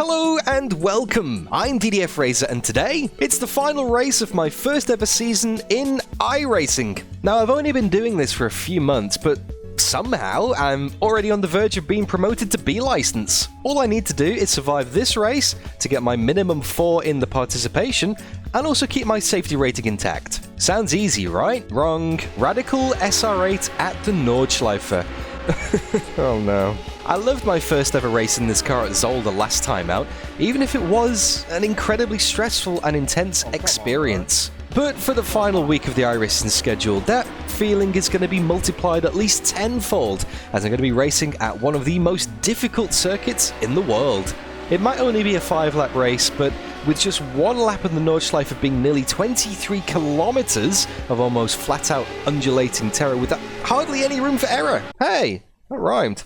Hello and welcome, I'm DDF Racer and today, it's the final race of my first ever season in iRacing. Now I've only been doing this for a few months, but somehow I'm already on the verge of being promoted to B license. All I need to do is survive this race to get my minimum 4 in the participation and also keep my safety rating intact. Sounds easy, right? Wrong. Radical SR8 at the Nordschleife. Oh no. I loved my first ever race in this car at Zolder last time out, even if it was an incredibly stressful and intense experience. But for the final week of the iRacing schedule, that feeling is going to be multiplied at least tenfold, as I'm going to be racing at one of the most difficult circuits in the world. It might only be a 5-lap race, but with just one lap of the Nordschleife being nearly 23 kilometers of almost flat-out undulating terror with hardly any room for error. Hey, that rhymed.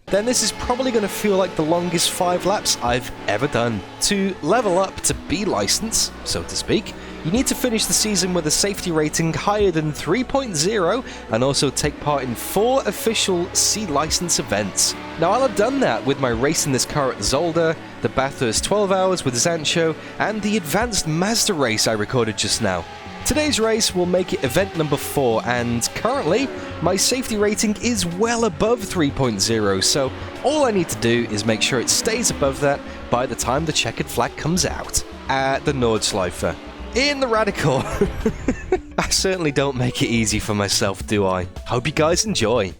Then this is probably going to feel like the longest 5 laps I've ever done. To level up to B license, so to speak, you need to finish the season with a safety rating higher than 3.0 and also take part in 4 official C license events. Now I'll have done that with my race in this car at Zolder, the Bathurst 12 Hours with Zancho, and the advanced Mazda race I recorded just now. Today's race will make it event number 4, and currently, my safety rating is well above 3.0, so all I need to do is make sure it stays above that by the time the checkered flag comes out. At the Nordschleife. In the Radical. I certainly don't make it easy for myself, do I? Hope you guys enjoy.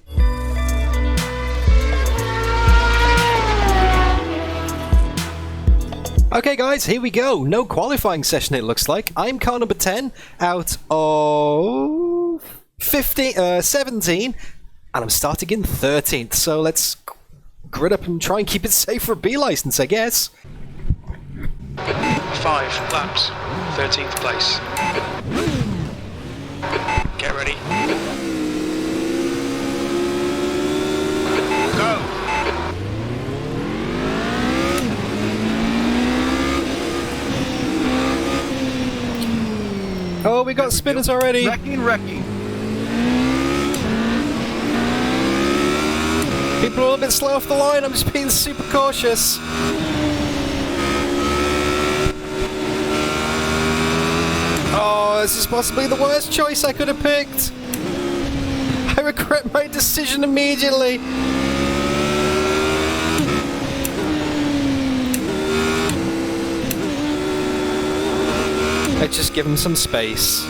Okay guys, here we go. No qualifying session it looks like. I'm car number 10 out of 17 and I'm starting in 13th, so let's grid up and try and keep it safe for a B license, I guess. 5 laps, 13th place. Get ready. Go! Oh, we got spinners already! Wrecking. People are a little bit slow off the line, I'm just being super cautious. Oh, this is possibly the worst choice I could have picked. I regret my decision immediately. Let's just give him some space.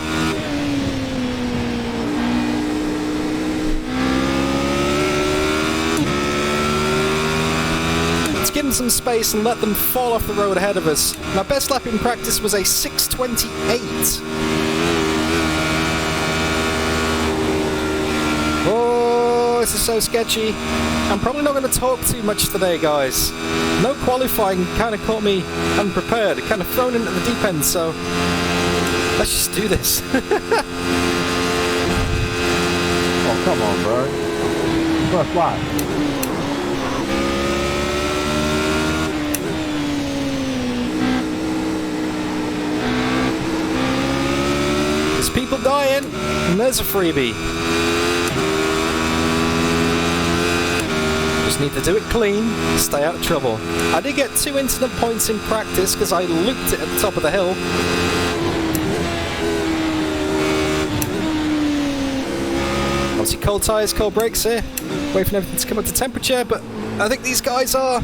Let's give them some space and let them fall off the road ahead of us. My best lap in practice was a 6:28. Oh, this is so sketchy. I'm probably not going to talk too much today, guys. No qualifying kind of caught me unprepared, kind of thrown into the deep end, so let's just do this. Oh, come on, bro. First lap. There's people dying, and there's a freebie. Just need to do it clean, stay out of trouble. I did get 2 incident points in practice because I looped it at the top of the hill. Obviously cold tyres, cold brakes here. Wait for everything to come up to temperature, but I think these guys are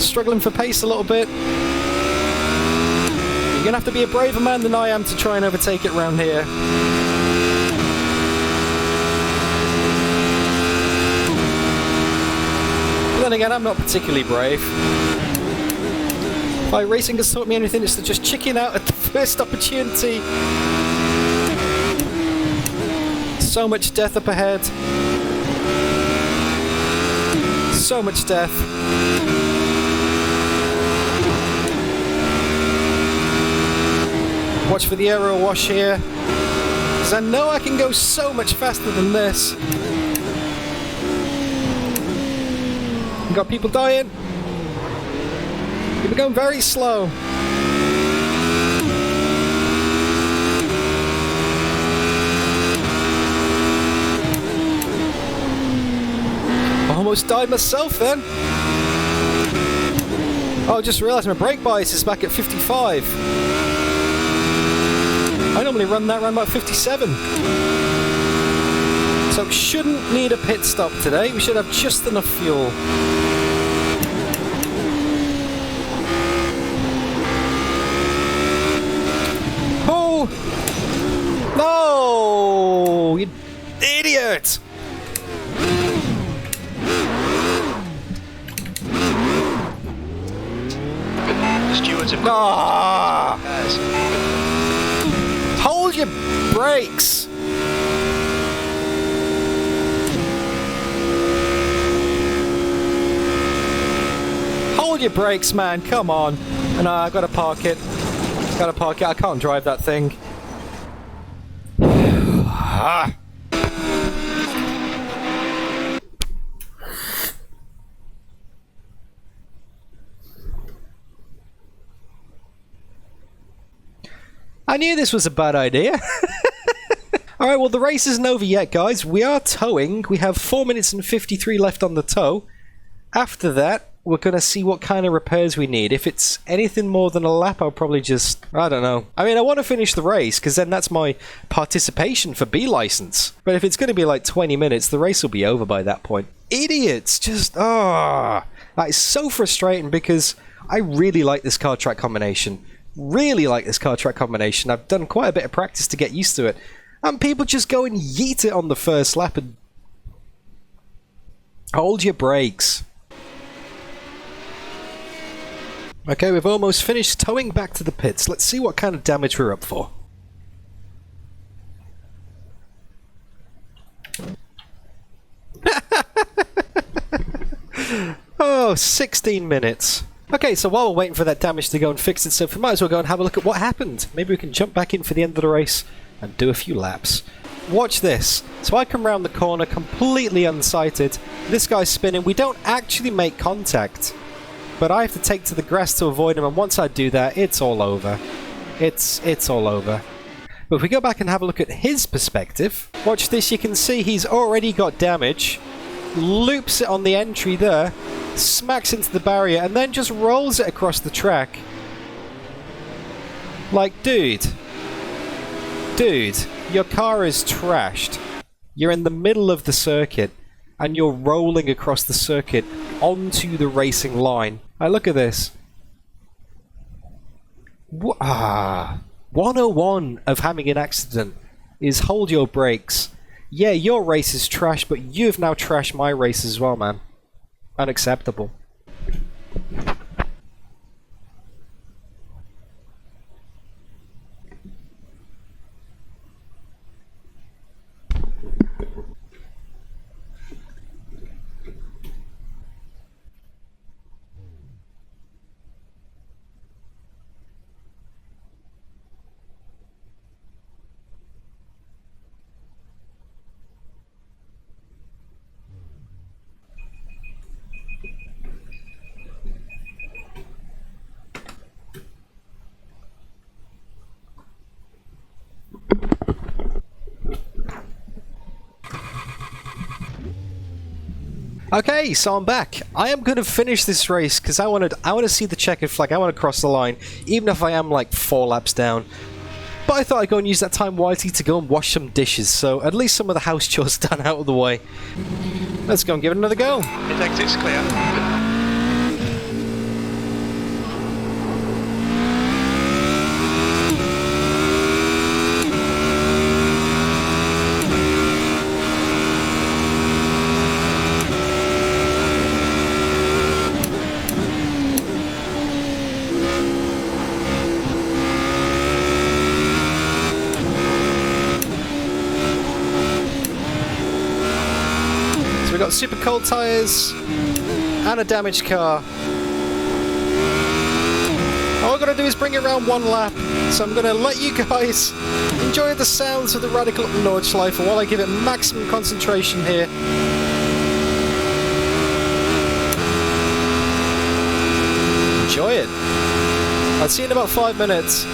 struggling for pace a little bit. You're going to have to be a braver man than I am to try and overtake it round here. But then again, I'm not particularly brave. If iRacing has taught me anything, it's to just chicken out at the first opportunity. So much death up ahead. So much death. Watch for the aero wash here, because I know I can go so much faster than this. We've got people dying. People going very slow. Almost died myself then. Oh, I just realised my brake bias is back at 55. I normally run that around about 57. So shouldn't need a pit stop today. We should have just enough fuel. Oh! No! You idiot! The stewards have Hold your brakes! Hold your brakes, man, come on. No, I gotta park it. Gotta park it, I can't drive that thing. I knew this was a bad idea. Alright, well the race isn't over yet, guys. We are towing. We have 4 minutes and 53 left on the tow. After that, we're going to see what kind of repairs we need. If it's anything more than a lap, I'll probably just... I don't know. I mean, I want to finish the race, because then that's my participation for B license. But if it's going to be like 20 minutes, the race will be over by that point. Idiots! Just... that is so frustrating, because I really like this car track combination. Really like this car track combination. I've done quite a bit of practice to get used to it. And people just go and yeet it on the first lap and... Hold your brakes. Okay, we've almost finished towing back to the pits. Let's see what kind of damage we're up for. Oh, 16 minutes. Okay, so while we're waiting for that damage to go and fix itself, we might as well go and have a look at what happened. Maybe we can jump back in for the end of the race and do a few laps. Watch this. So I come round the corner completely unsighted. This guy's spinning. We don't actually make contact, but I have to take to the grass to avoid him, and once I do that, it's all over. It's all over. But if we go back and have a look at his perspective, watch this, you can see he's already got damage, loops it on the entry there, smacks into the barrier, and then just rolls it across the track. Like, dude, your car is trashed. You're in the middle of the circuit, and you're rolling across the circuit onto the racing line. Look at this. 101 of having an accident is hold your brakes. Yeah, your race is trash, but you've now trashed my race as well, man. Unacceptable. Okay, so I'm back. I am going to finish this race because I want to see the checkered flag. I want to cross the line, even if I am like 4 laps down. But I thought I'd go and use that time wisely to go and wash some dishes, so at least some of the house chores done out of the way. Let's go and give it another go. His exit's clear. We've got super cold tyres and a damaged car. All I've got to do is bring it around 1 lap, so I'm going to let you guys enjoy the sounds of the Radical Nordschleife while I give it maximum concentration here. Enjoy it. I'll see you in about 5 minutes.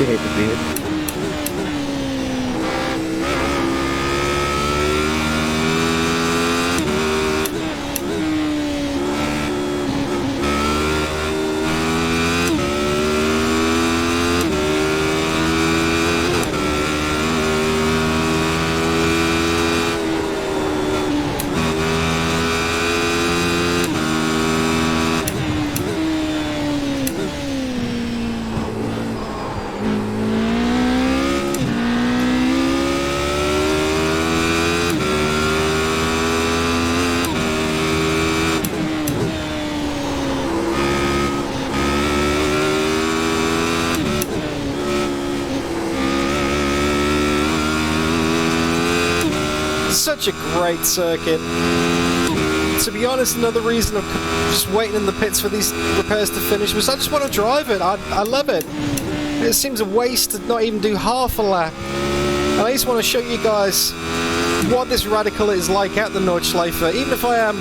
V8 V8. Such a great circuit. To be honest, another reason I'm just waiting in the pits for these repairs to finish was I just want to drive it. I love it. It seems a waste to not even do half a lap. And I just want to show you guys what this radical is like at the Nordschleife. Even if I am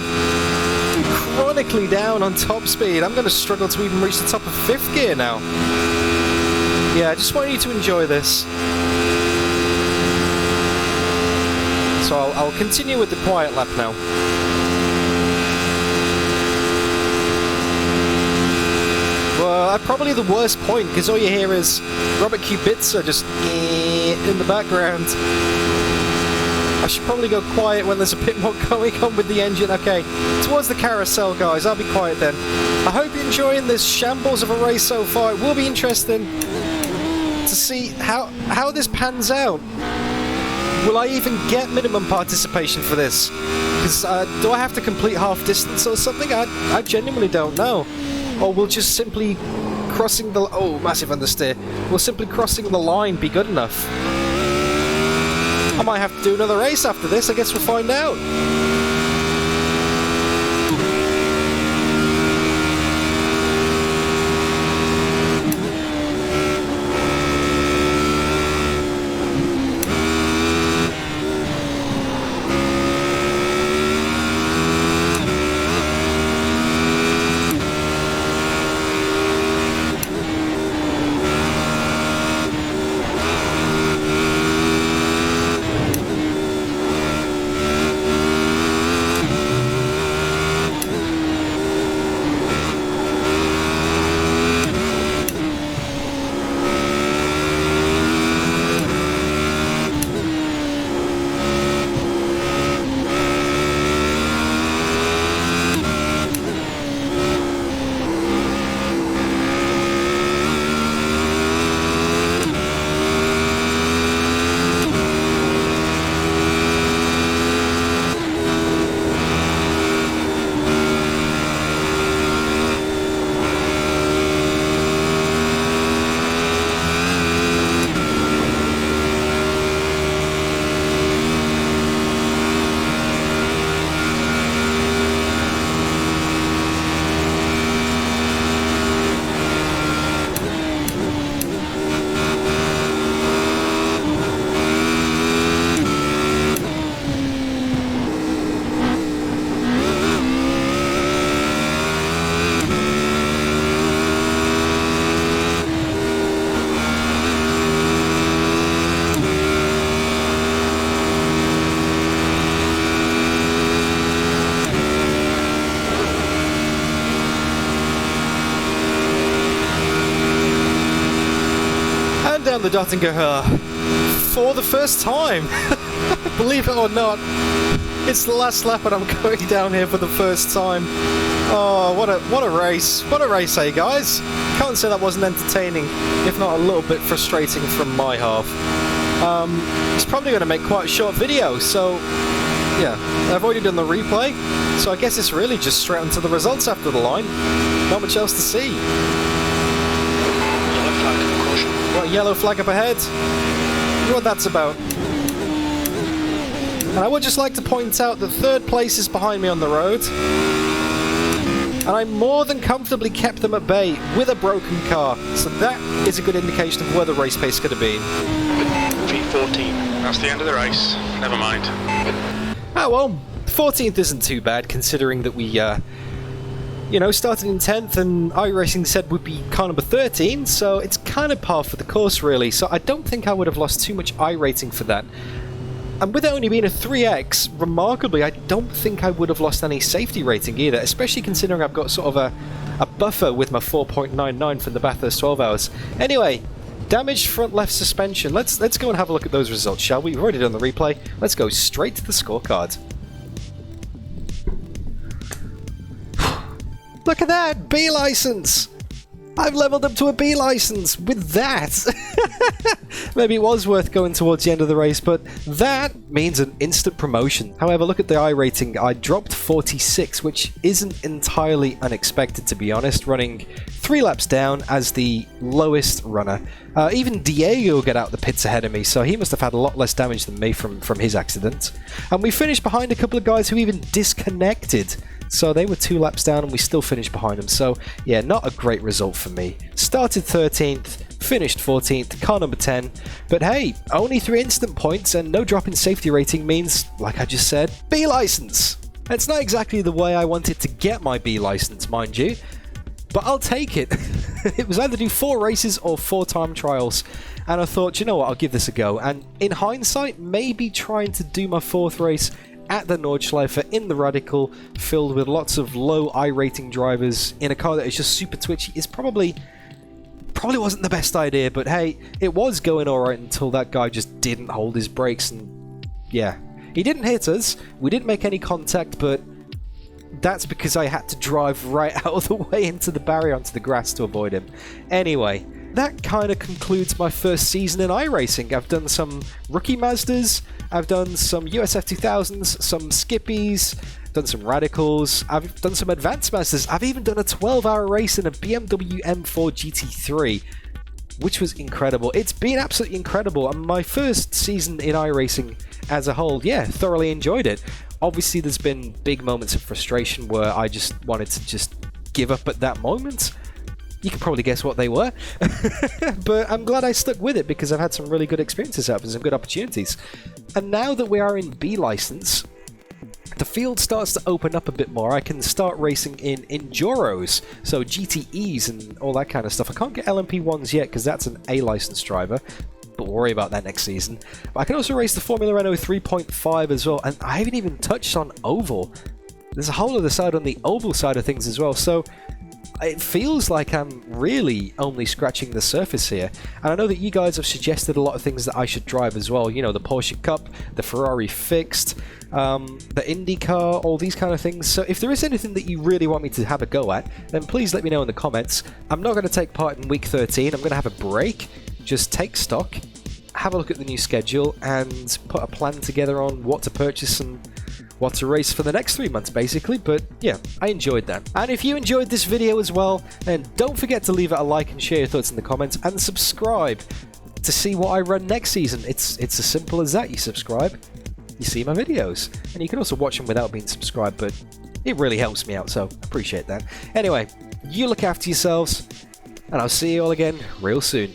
chronically down on top speed, I'm going to struggle to even reach the top of 5th gear now. Yeah, I just want you to enjoy this. So I'll continue with the quiet lap now. Well, probably the worst point, because all you hear is Robert Kubica just in the background. I should probably go quiet when there's a bit more going on with the engine. Okay, towards the carousel, guys. I'll be quiet then. I hope you're enjoying this shambles of a race so far. It will be interesting to see how this pans out. Will I even get minimum participation for this? Because do I have to complete half distance or something? I genuinely don't know. Or will just simply crossing the... Oh, massive understeer. Will simply crossing the line be good enough? I might have to do another race after this. I guess we'll find out. Down the Dottinger for the first time. Believe it or not, it's the last lap and I'm going down here for the first time. Oh, what a race. What a race, eh, guys? Can't say that wasn't entertaining, if not a little bit frustrating from my half. It's probably going to make quite a short video, so yeah, I've already done the replay, so I guess it's really just straight onto the results after the line. Not much else to see. Got a yellow flag up ahead. You know what that's about. And I would just like to point out that 3rd place is behind me on the road. And I more than comfortably kept them at bay with a broken car. So that is a good indication of where the race pace could have been. V14. That's the end of the race. Never mind. Oh well, 14th isn't too bad considering that we You know, started in 10th and iRacing said would be car number 13, so it's kind of par for the course really, so I don't think I would have lost too much I rating for that. And with it only being a 3X, remarkably, I don't think I would have lost any safety rating either, especially considering I've got sort of a buffer with my 4.99 from the Bathurst 12 hours. Anyway, damaged front left suspension. Let's go and have a look at those results, shall we? We've already done the replay. Let's go straight to the scorecard. Look at that! B license! I've leveled up to a B license with that! Maybe it was worth going towards the end of the race, but that means an instant promotion. However, look at the I rating. I dropped 46, which isn't entirely unexpected, to be honest, running 3 laps down as the lowest runner. Even Diego got out the pits ahead of me, so he must have had a lot less damage than me from his accident. And we finished behind a couple of guys who even disconnected. So they were 2 laps down and we still finished behind them. So yeah, not a great result for me. Started 13th, finished 14th, car number 10. But hey, only 3 instant points and no drop in safety rating means, like I just said, B license. It's not exactly the way I wanted to get my B license, mind you, but I'll take it. It was either do 4 races or 4 time trials. And I thought, you know what, I'll give this a go. And in hindsight, maybe trying to do my 4th race at the Nordschleife in the Radical, filled with lots of low I rating drivers in a car that is just super twitchy, is probably wasn't the best idea, but hey, it was going alright until that guy just didn't hold his brakes, and yeah, he didn't hit us, we didn't make any contact, but that's because I had to drive right out of the way into the barrier onto the grass to avoid him. Anyway, that kind of concludes my first season in iRacing. I've done some rookie Mazdas, I've done some USF 2000s, some Skippies, done some Radicals, I've done some advanced Mazdas, I've even done a 12-hour race in a BMW M4 GT3, which was incredible. It's been absolutely incredible, and my first season in iRacing as a whole, yeah, thoroughly enjoyed it. Obviously there's been big moments of frustration where I just wanted to just give up at that moment. You can probably guess what they were. But I'm glad I stuck with it because I've had some really good experiences out of it, some good opportunities. And now that we are in B license, the field starts to open up a bit more. I can start racing in Enduros, so GTEs and all that kind of stuff. I can't get LMP1s yet because that's an A license driver, but we'll worry about that next season. But I can also race the Formula Renault 3.5 as well, and I haven't even touched on Oval. There's a whole other side on the Oval side of things as well, so it feels like I'm really only scratching the surface here. And I know that you guys have suggested a lot of things that I should drive as well. You know, the Porsche Cup, the Ferrari Fixed, the IndyCar, all these kind of things. So if there is anything that you really want me to have a go at, then please let me know in the comments. I'm not going to take part in week 13. I'm going to have a break, just take stock, have a look at the new schedule, and put a plan together on what to purchase and what to race for the next 3 months, basically. But yeah, I enjoyed that. And if you enjoyed this video as well, then don't forget to leave it a like and share your thoughts in the comments, and subscribe to see what I run next season. It's as simple as that. You subscribe, you see my videos, and you can also watch them without being subscribed, but it really helps me out, so appreciate that. Anyway, you look after yourselves, and I'll see you all again real soon.